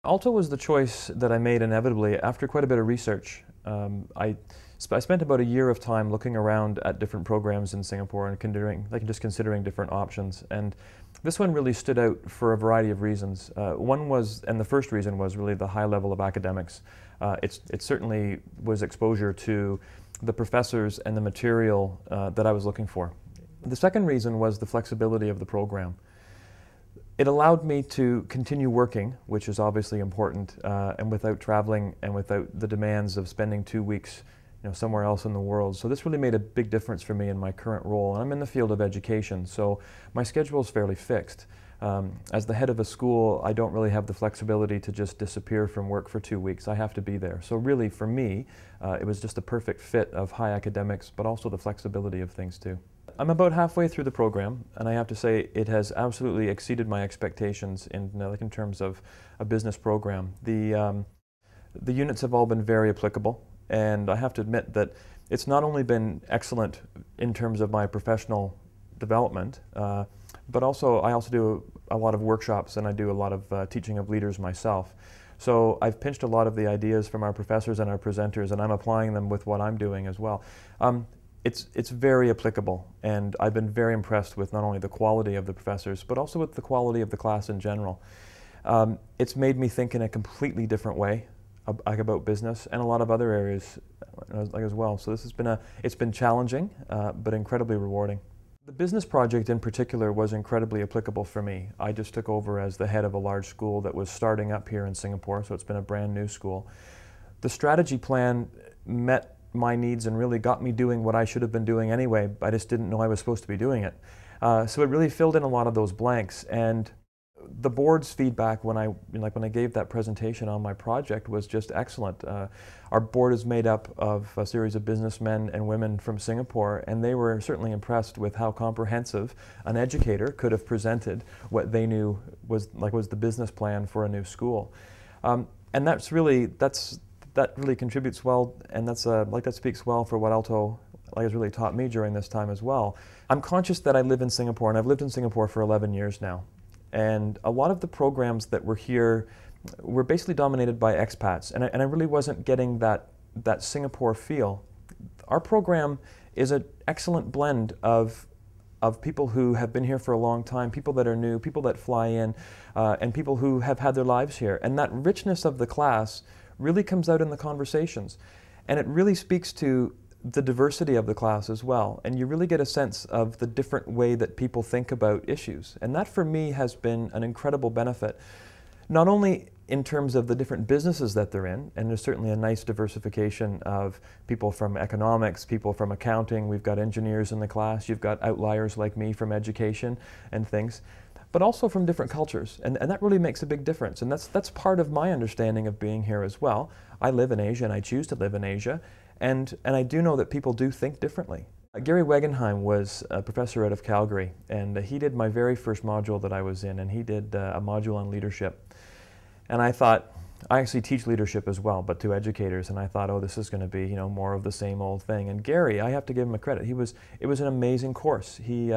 Aalto was the choice that I made inevitably after quite a bit of research. I spent about a year of time looking around at different programs in Singapore and considering different options. And this one really stood out for a variety of reasons. One was, and the first reason was really the high level of academics. It certainly was exposure to the professors and the material that I was looking for. The second reason was the flexibility of the program. It allowed me to continue working, which is obviously important, and without traveling and without the demands of spending 2 weeks somewhere else in the world. So this really made a big difference for me in my current role. And I'm in the field of education, so my schedule is fairly fixed. As the head of a school, I don't really have the flexibility to just disappear from work for 2 weeks. I have to be there. So really, for me, it was just a perfect fit of high academics, but also the flexibility of things too. I'm about halfway through the program, and I have to say it has absolutely exceeded my expectations in terms of a business program. The units have all been very applicable, and I have to admit that it's not only been excellent in terms of my professional development, but also I also do a lot of workshops and I do a lot of teaching of leaders myself. So I've pinched a lot of the ideas from our professors and our presenters, and I'm applying them with what I'm doing as well. It's very applicable, and I've been very impressed with not only the quality of the professors, but also with the quality of the class in general. It's made me think in a completely different way about business and a lot of other areas as well. So this has been it's been challenging, but incredibly rewarding. The business project in particular was incredibly applicable for me. I just took over as the head of a large school that was starting up here in Singapore, so it's been a brand new school. The strategy plan met my needs and really got me doing what I should have been doing anyway. I just didn't know I was supposed to be doing it. So it really filled in a lot of those blanks. And the board's feedback when I gave that presentation on my project was just excellent. Our board is made up of a series of businessmen and women from Singapore, and they were certainly impressed with how comprehensive an educator could have presented what they knew was the business plan for a new school. And that really contributes well, and that speaks well for what Aalto has really taught me during this time as well. I'm conscious that I live in Singapore, and I've lived in Singapore for 11 years now. And a lot of the programs that were here were basically dominated by expats, and I really wasn't getting that Singapore feel. Our program is an excellent blend of people who have been here for a long time, people that are new, people that fly in, and people who have had their lives here. And that richness of the class really comes out in the conversations. And it really speaks to the diversity of the class as well, and you really get a sense of the different way that people think about issues. And that for me has been an incredible benefit, not only in terms of the different businesses that they're in, and there's certainly a nice diversification of people from economics, people from accounting, we've got engineers in the class, you've got outliers like me from education and things, but also from different cultures, and that really makes a big difference. And that's part of my understanding of being here as well. I live in Asia, and I choose to live in Asia, and I do know that people do think differently. Gary Wegenheim was a professor out of Calgary, and he did my very first module that I was in, and he did a module on leadership. And I thought, I actually teach leadership as well, but to educators, and I thought, oh, this is going to be more of the same old thing. And Gary, I have to give him a credit. It was an amazing course. He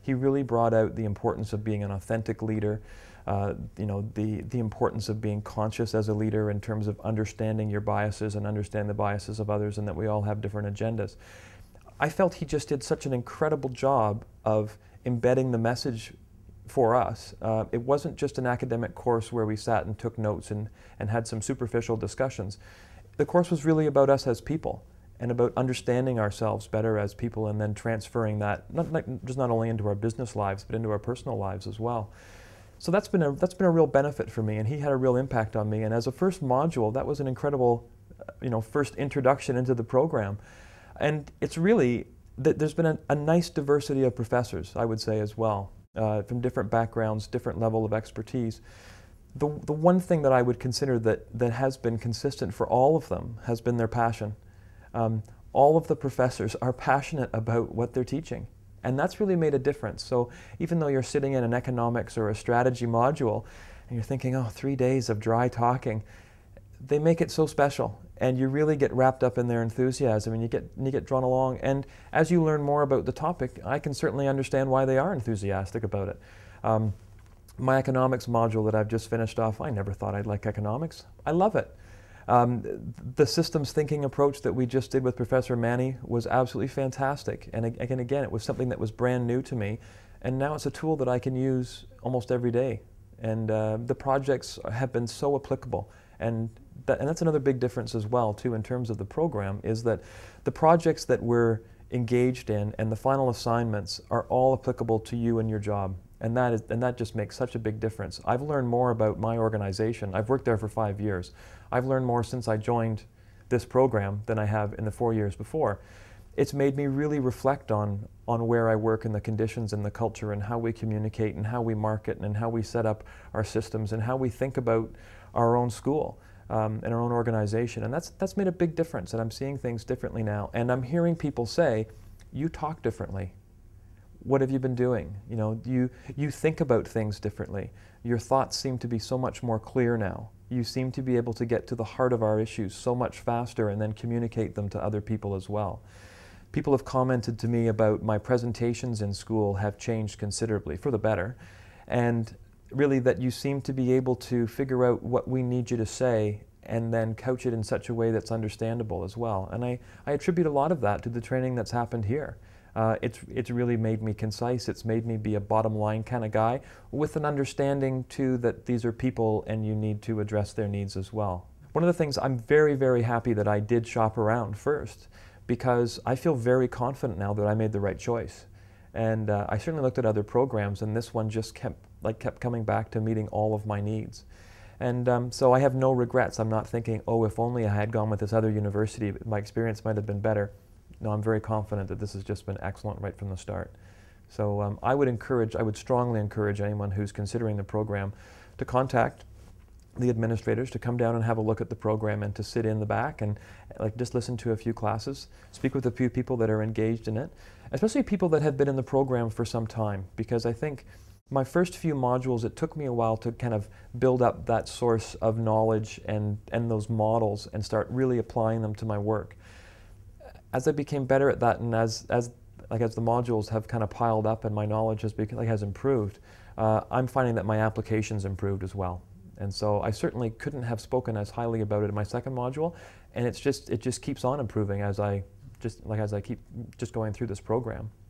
really brought out the importance of being an authentic leader, the importance of being conscious as a leader in terms of understanding your biases and understand the biases of others, and that we all have different agendas. I felt he just did such an incredible job of embedding the message for us. It wasn't just an academic course where we sat and took notes and had some superficial discussions. The course was really about us as people and about understanding ourselves better as people, and then transferring that not only into our business lives but into our personal lives as well. So that's been a real benefit for me, and he had a real impact on me. And as a first module, that was an incredible first introduction into the program. And it's really there's been a nice diversity of professors, I would say, as well. From different backgrounds, different level of expertise. The one thing that I would consider that has been consistent for all of them has been their passion. All of the professors are passionate about what they're teaching, and that's really made a difference. So even though you're sitting in an economics or a strategy module and you're thinking, oh, 3 days of dry talking, they make it so special, and you really get wrapped up in their enthusiasm, and you get drawn along. And as you learn more about the topic, I can certainly understand why they are enthusiastic about it. My economics module that I've just finished off, I never thought I'd like economics. I love it. The systems thinking approach that we just did with Professor Manny was absolutely fantastic. And again, it was something that was brand new to me. And now it's a tool that I can use almost every day. And the projects have been so applicable. And that's another big difference as well, too, in terms of the program, is that the projects that we're engaged in and the final assignments are all applicable to you and your job. And that just makes such a big difference. I've learned more about my organization. I've worked there for 5 years. I've learned more since I joined this program than I have in the 4 years before. It's made me really reflect on where I work and the conditions and the culture and how we communicate and how we market and how we set up our systems and how we think about our own school and our own organization. And that's made a big difference, and I'm seeing things differently now. And I'm hearing people say, you talk differently. What have you been doing? You know, you think about things differently. Your thoughts seem to be so much more clear now. You seem to be able to get to the heart of our issues so much faster and then communicate them to other people as well. People have commented to me about my presentations in school have changed considerably, for the better, and really that you seem to be able to figure out what we need you to say and then couch it in such a way that's understandable as well. And I attribute a lot of that to the training that's happened here. It's really made me concise. It's made me be a bottom line kind of guy with an understanding too that these are people and you need to address their needs as well. One of the things I'm very, very happy that I did shop around first, because I feel very confident now that I made the right choice. And I certainly looked at other programs, and this one just kept coming back to meeting all of my needs. And so I have no regrets. I'm not thinking, oh, if only I had gone with this other university, my experience might have been better. No, I'm very confident that this has just been excellent right from the start. So I would strongly encourage anyone who's considering the program to contact the administrators, to come down and have a look at the program and to sit in the back and just listen to a few classes, speak with a few people that are engaged in it, especially people that have been in the program for some time, because I think my first few modules, it took me a while to kind of build up that source of knowledge and those models and start really applying them to my work. As I became better at that, and as the modules have kind of piled up and my knowledge has improved, I'm finding that my applications improved as well. And so I certainly couldn't have spoken as highly about it in my second module, and it just keeps on improving as I keep just going through this program.